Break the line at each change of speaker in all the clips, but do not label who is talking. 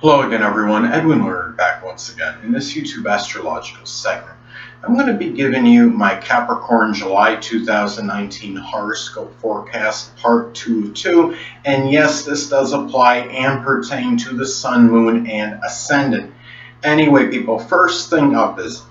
Hello again, everyone. Edwin Learnard back once again in this YouTube astrological segment. I'm going to be giving you my Capricorn July 2019 horoscope forecast, part 2 of 2. And yes, this does apply and pertain to the sun, moon, and ascendant. Anyway, people, first thing up is,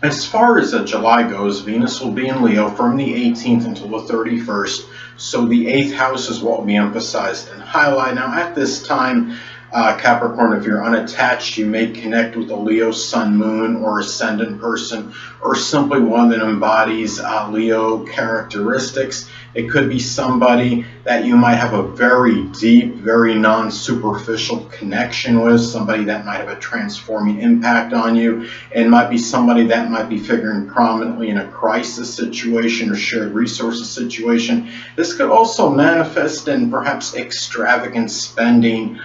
as far as July goes, Venus will be in Leo from the 18th until the 31st. So the 8th house is what will be emphasized and highlighted. Now, at this time, Capricorn, if you're unattached, you may connect with a Leo sun, moon, or ascendant person, or simply one that embodies Leo characteristics. It could be somebody that you might have a very deep, very non-superficial connection with, somebody that might have a transforming impact on you, and might be somebody that might be figuring prominently in a crisis situation or shared resources situation. This could also manifest in perhaps extravagant spending,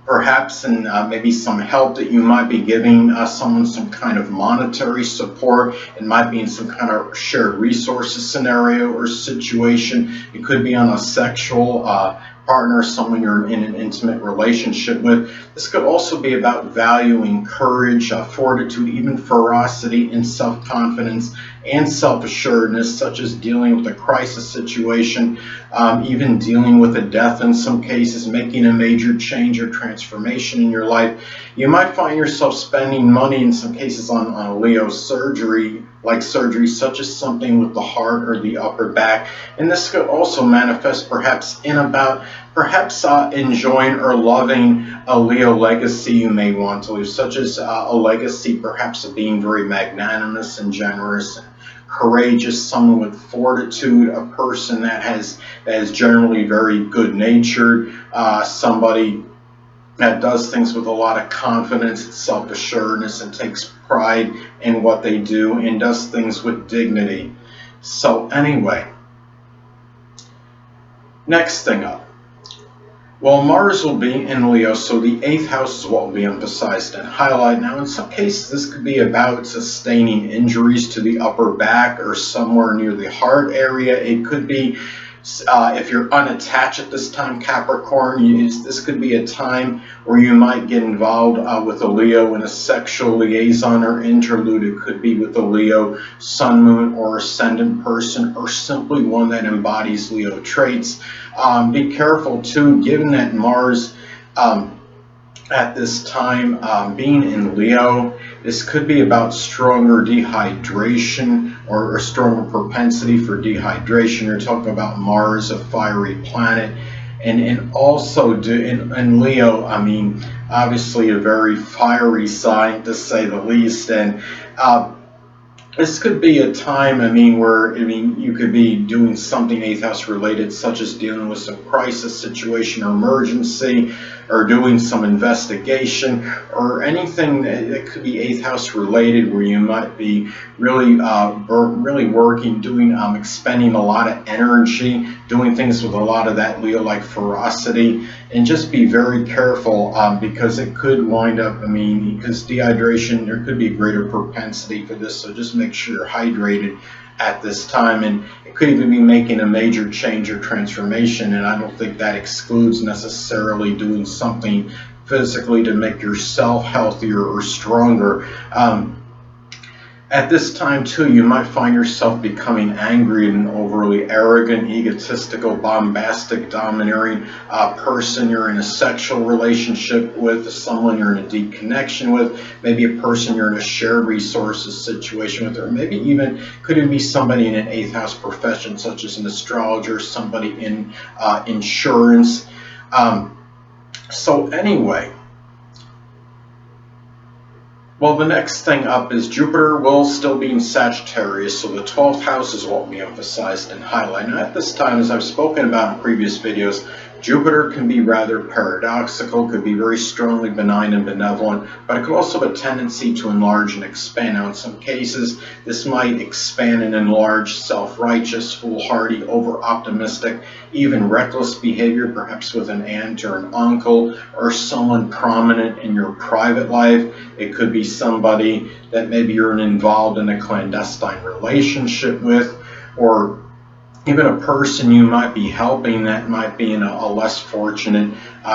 perhaps in maybe some help that you might be giving someone, some kind of monetary support. It might be in some kind of shared resources scenario or situation. It could be on a sexual partner, someone you're in an intimate relationship with. This could also be about valuing courage, fortitude, even ferocity and self-confidence and self-assuredness, such as dealing with a crisis situation, even dealing with a death in some cases, making a major change or transformation in your life. You might find yourself spending money in some cases on a Leo surgery, like surgery such as something with the heart or the upper back. And this could also manifest perhaps in about enjoying or loving a Leo legacy you may want to leave, such as a legacy perhaps of being very magnanimous and generous and courageous, someone with fortitude, a person that is generally very good natured, somebody that does things with a lot of confidence and self-assuredness and takes pride in what they do and does things with dignity. So anyway, next thing up. Well, Mars will be in Leo, so the 8th house is what will be emphasized and highlighted. Now, in some cases, this could be about sustaining injuries to the upper back or somewhere near the heart area. It could be, if you're unattached at this time, Capricorn, this could be a time where you might get involved with a Leo in a sexual liaison or interlude. It could be with a Leo sun, moon, or ascendant person, or simply one that embodies Leo traits. Be careful too, given that Mars at this time being in Leo, this could be about stronger dehydration or a stronger propensity for dehydration. You're talking about Mars, a fiery planet, and also in Leo, I mean, obviously a very fiery sign to say the least. And this could be a time, where, you could be doing something 8th house related, such as dealing with some crisis situation or emergency, or doing some investigation, or anything that could be 8th house related, where you might be really working, doing, expending a lot of energy, doing things with a lot of that Leo-like ferocity. And just be very careful, because it could wind up, because dehydration, there could be a greater propensity for this. So just make sure you're hydrated at this time. And it could even be making a major change or transformation. And I don't think that excludes necessarily doing something physically to make yourself healthier or stronger. At this time, too, you might find yourself becoming angry and overly arrogant, egotistical, bombastic, domineering person. You're in a sexual relationship with someone you're in a deep connection with, maybe a person you're in a shared resources situation with, or maybe even could it be somebody in an 8th house profession, such as an astrologer, somebody in insurance. So anyway, well, the next thing up is Jupiter will still be in Sagittarius, so the 12th house is what we emphasized and highlight. Now, at this time, as I've spoken about in previous videos, Jupiter can be rather paradoxical, could be very strongly benign and benevolent, but it could also have a tendency to enlarge and expand. Now, in some cases, this might expand and enlarge self-righteous, foolhardy, over-optimistic, even reckless behavior, perhaps with an aunt or an uncle or someone prominent in your private life. It could be somebody that maybe you're involved in a clandestine relationship with, or even a person you might be helping that might be in a less fortunate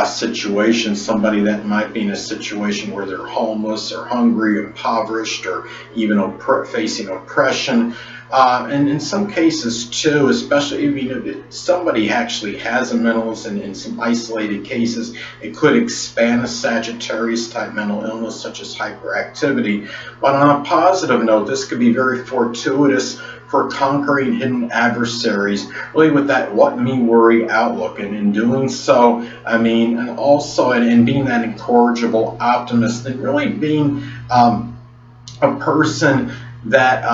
situation, somebody that might be in a situation where they're homeless or hungry, impoverished, or even facing oppression. And in some cases too, especially if somebody actually has a mental illness, and in some isolated cases, it could expand a Sagittarius type mental illness such as hyperactivity. But on a positive note, this could be very fortuitous for conquering hidden adversaries, really with that what me worry outlook. And in doing so, I mean, and also and being that incorrigible optimist, and really being a person that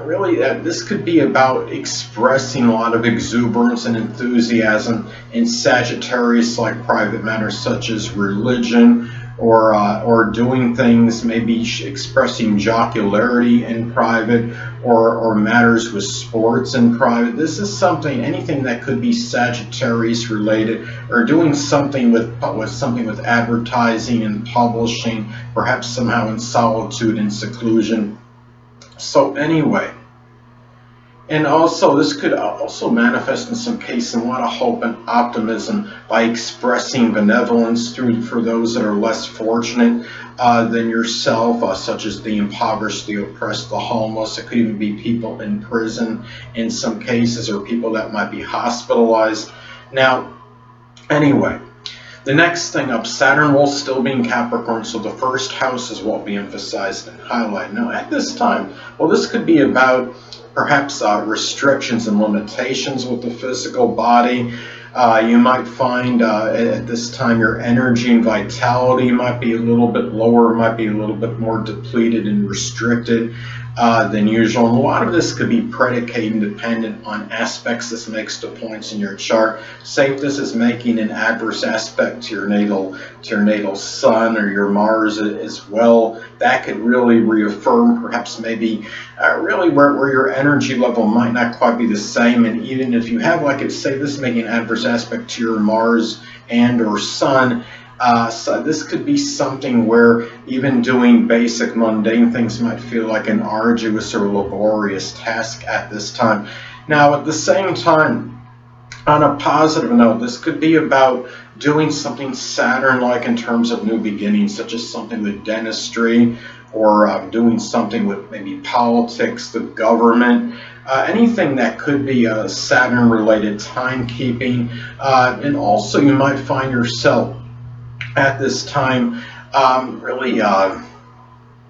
really this could be about expressing a lot of exuberance and enthusiasm in Sagittarius like private matters such as religion, or doing things, maybe expressing jocularity in private, or matters with sports in private. This is something, anything that could be Sagittarius related, or doing something with advertising and publishing, perhaps somehow in solitude and seclusion. So anyway, and also this could also manifest in some cases a lot of hope and optimism by expressing benevolence for those that are less fortunate than yourself, such as the impoverished, the oppressed, the homeless. It could even be people in prison in some cases, or people that might be hospitalized. Now, anyway, the next thing up, Saturn will still be in Capricorn, so the first house is what we emphasized and highlight. Now, at this time, well, this could be about perhaps restrictions and limitations with the physical body. You might find at this time your energy and vitality might be a little bit lower, might be a little bit more depleted and restricted than usual. And a lot of this could be predicated and dependent on aspects this makes to points in your chart. Say if this is making an adverse aspect to your natal sun or your Mars as well, that could really reaffirm perhaps maybe really where your energy level might not quite be the same. And even if you have, like, if say this is making an adverse aspect to your Mars and or Sun, so this could be something where even doing basic mundane things might feel like an arduous or laborious task at this time. Now, at the same time, on a positive note, this could be about doing something Saturn-like in terms of new beginnings, such as something with dentistry, or doing something with maybe politics, the government, anything that could be Saturn-related timekeeping. And also you might find yourself at this time really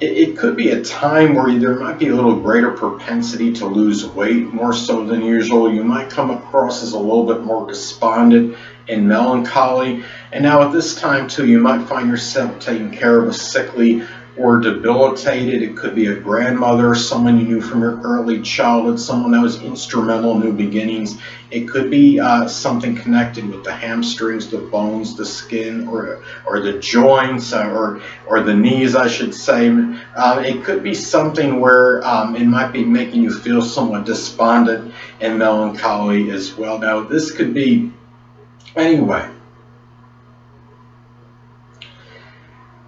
it could be a time where there might be a little greater propensity to lose weight more so than usual. You might come across as a little bit more despondent and melancholy. And now at this time too, you might find yourself taking care of a sickly or debilitated. It could be a grandmother, someone you knew from your early childhood, someone that was instrumental in new beginnings. It could be something connected with the hamstrings, the bones, the skin, or the joints, or the knees, I should say. It could be something where it might be making you feel somewhat despondent and melancholy as well. Now, this could be, anyway.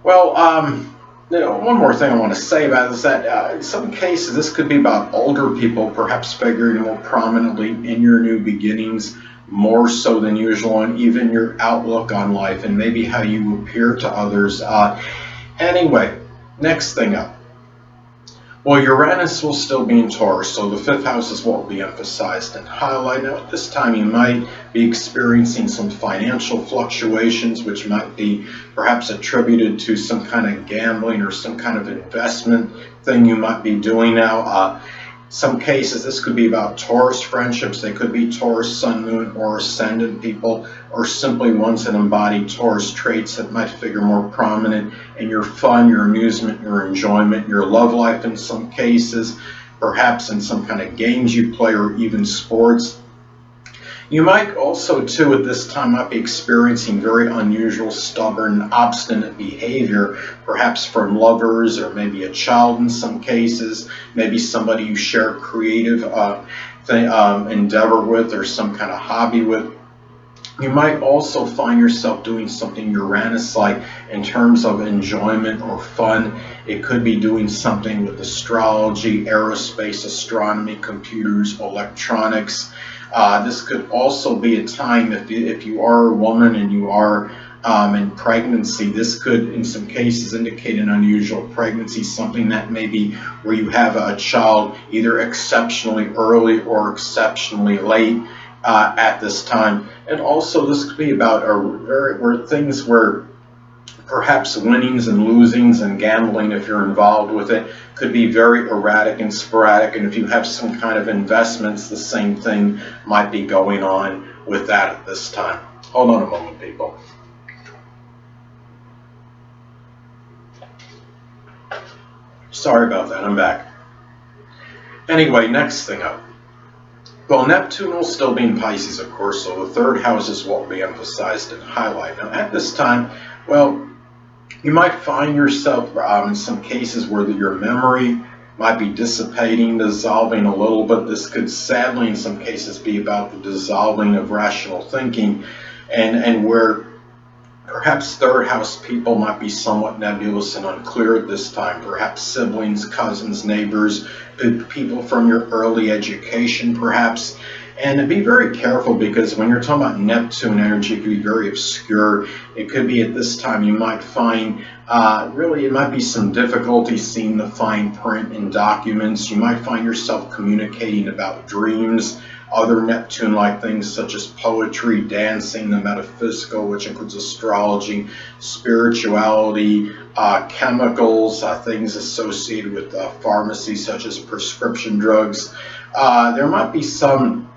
Well, one more thing I want to say about it is that in some cases this could be about older people perhaps figuring more prominently in your new beginnings, more so than usual, and even your outlook on life and maybe how you appear to others. Anyway, next thing up. Well, Uranus will still be in Taurus, so the fifth house is what will be emphasized and highlighted. Now, at this time, you might be experiencing some financial fluctuations, which might be perhaps attributed to some kind of gambling or some kind of investment thing you might be doing now. Some cases, this could be about Taurus friendships. They could be Taurus, Sun, Moon, or Ascendant people, or simply ones that embody Taurus traits that might figure more prominent in your fun, your amusement, your enjoyment, your love life in some cases, perhaps in some kind of games you play, or even sports. You might also, too, at this time, might be experiencing very unusual, stubborn, obstinate behavior, perhaps from lovers or maybe a child in some cases, maybe somebody you share a creative endeavor with or some kind of hobby with. You might also find yourself doing something Uranus-like in terms of enjoyment or fun. It could be doing something with astrology, aerospace, astronomy, computers, electronics. This could also be a time if you are a woman and you are in pregnancy. This could, in some cases, indicate an unusual pregnancy, something that maybe where you have a child either exceptionally early or exceptionally late at this time. And also, this could be about where things where perhaps winnings and losings and gambling, if you're involved with it, could be very erratic and sporadic. And if you have some kind of investments, the same thing might be going on with that at this time. Hold on a moment, people. Sorry about that, I'm back. Anyway, next thing up. Well, Neptune will still be in Pisces, of course, so the third house is what will be emphasized and highlighted. Now, at this time, well, you might find yourself in some cases where your memory might be dissipating, dissolving a little bit. This could sadly, in some cases, be about the dissolving of rational thinking, and where perhaps third house people might be somewhat nebulous and unclear at this time. Perhaps siblings, cousins, neighbors, people from your early education, perhaps. And be very careful, because when you're talking about Neptune energy, it can be very obscure. It could be at this time you might find, really, it might be some difficulty seeing the fine print in documents. You might find yourself communicating about dreams, other Neptune-like things such as poetry, dancing, the metaphysical, which includes astrology, spirituality, chemicals, things associated with pharmacy such as prescription drugs. There might be some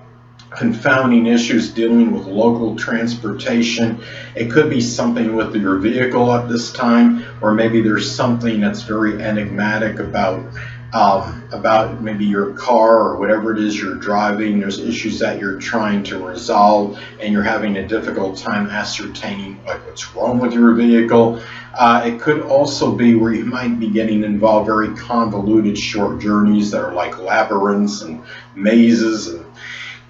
confounding issues dealing with local transportation. It could be something with your vehicle at this time, or maybe there's something that's very enigmatic about maybe your car or whatever it is you're driving. There's issues that you're trying to resolve, and you're having a difficult time ascertaining what's wrong with your vehicle. It could also be where you might be getting involved very convoluted short journeys that are like labyrinths and mazes. And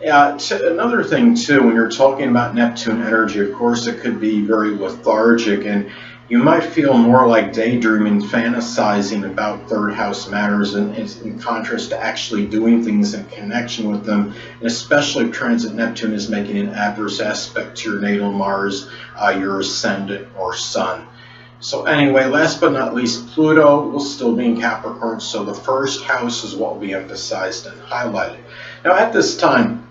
another thing too, when you're talking about Neptune energy, of course, it could be very lethargic, and you might feel more like daydreaming, fantasizing about third house matters, in contrast to actually doing things in connection with them, and especially if transit Neptune is making an adverse aspect to your natal Mars, your ascendant or sun. So anyway, last but not least, Pluto will still be in Capricorn, so the first house is what will be emphasized and highlighted. Now at this time,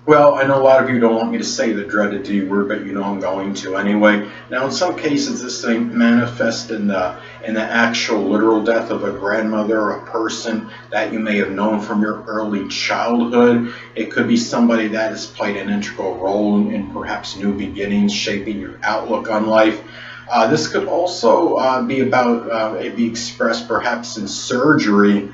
well, I know a lot of you don't want me to say the dreaded D word, but you know I'm going to anyway. Now, in some cases, this thing manifests in the actual literal death of a grandmother or a person that you may have known from your early childhood. It could be somebody that has played an integral role in perhaps new beginnings, shaping your outlook on life. This could also be about, it be expressed perhaps in surgery,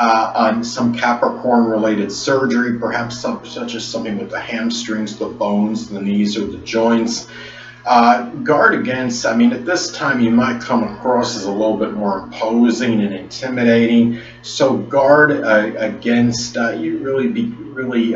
on some Capricorn-related surgery, perhaps such as something with the hamstrings, the bones, the knees, or the joints. Guard against, I mean, at this time you might come across as a little bit more imposing and intimidating, so guard against you really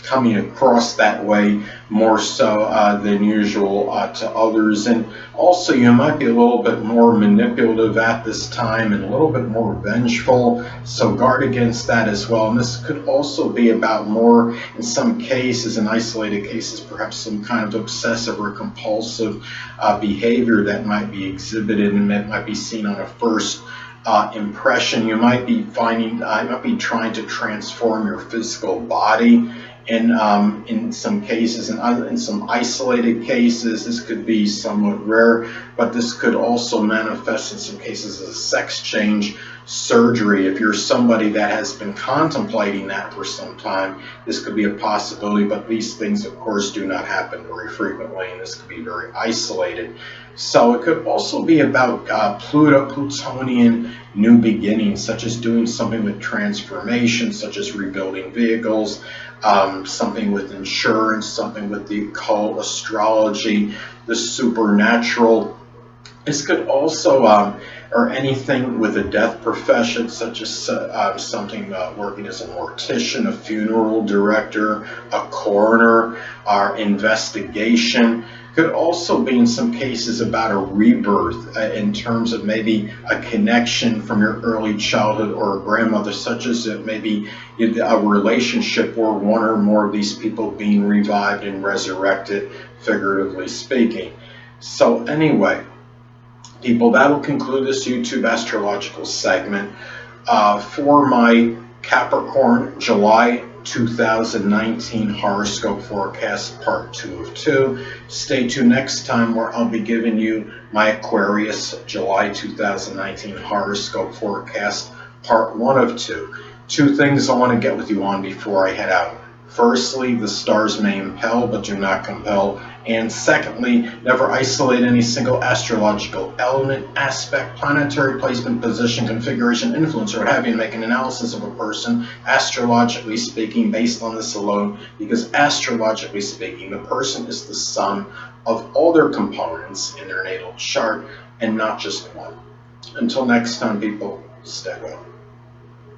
coming across that way more so than usual to others. And also you might be a little bit more manipulative at this time and a little bit more vengeful, so guard against that as well. And this could also be about more, in some cases, in isolated cases, perhaps some kind of obsessive or compulsive behavior that might be exhibited and that might be seen on a first impression. You might be trying to transform your physical body. And in some cases, and in some isolated cases, this could be somewhat rare, but this could also manifest in some cases as a sex change surgery. If you're somebody that has been contemplating that for some time, this could be a possibility, but these things, of course, do not happen very frequently, and this could be very isolated. So it could also be about Plutonian new beginnings, such as doing something with transformation, such as rebuilding vehicles, something with insurance, something with the occult, astrology, the supernatural. This could also, or anything with a death profession, such as something working as a mortician, a funeral director, a coroner, or investigation. Could also be in some cases about a rebirth in terms of maybe a connection from your early childhood or a grandmother, such as it maybe a relationship or one or more of these people being revived and resurrected, figuratively speaking. So anyway, people, that will conclude this YouTube astrological segment for my Capricorn July 2019 horoscope forecast part 2 of 2. Stay tuned next time where I'll be giving you my Aquarius July 2019 horoscope forecast part 1 of 2. Two things I want to get with you on before I head out. Firstly, the stars may impel but do not compel. And secondly, never isolate any single astrological element, aspect, planetary placement, position, configuration, influence, or what have you, and make an analysis of a person, astrologically speaking, based on this alone, because astrologically speaking, the person is the sum of all their components in their natal chart and not just one. Until next time, people, stay well.